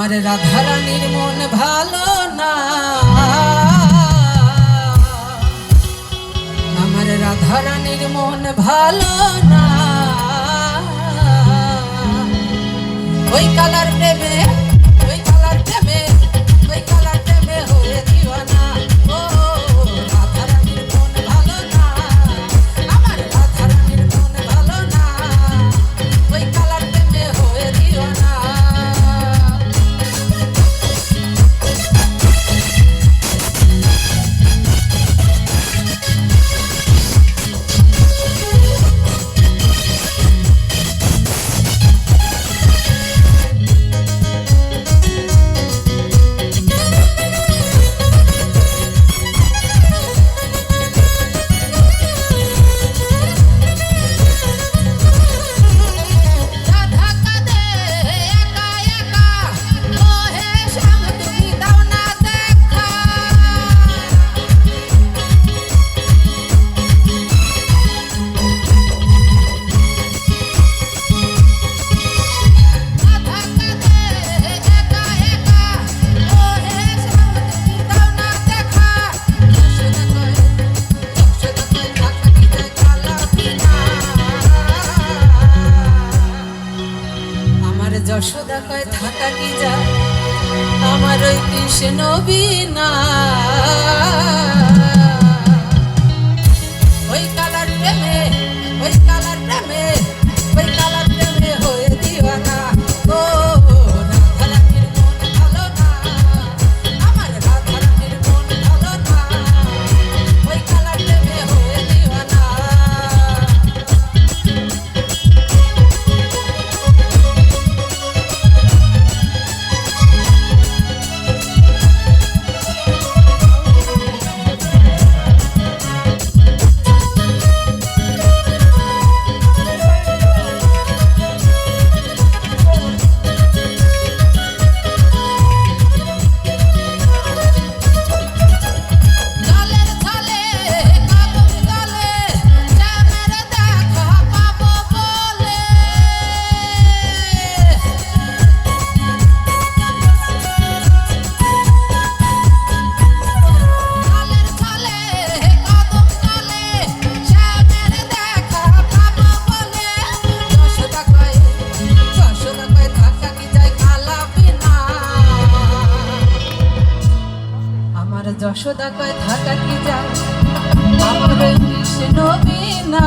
আমার রাধারানীর মন ভালো না, আমার রাধারানীর মন ভালো না। ওই কালার প্রেমে, ওই কালার প্রেমে, ওই কালার প্রেমে হয়ে দিওয়ানা। ও রাধারানীর মন ভালো না, আমার রাধারানীর মন ভালো না, ওই কালার প্রেমে হয়ে দিওয়ানা। যশোদা কয় থাকা কি যায় আমার ওই কৃষ্ণ বিনা। ওই কালার প্রেমে, ওই কালার প্রেমে, ওই কালার প্রেমে হয়ে দিওয়ানা। ও রাধারানীর মন ভালো না, আমার রাধারানীর মন ভালো না, ওই কালার প্রেমে হয়ে দিওয়ানা। যশোদা কয় থাকা কি যায় আমার কৃষ্ণ বিনা।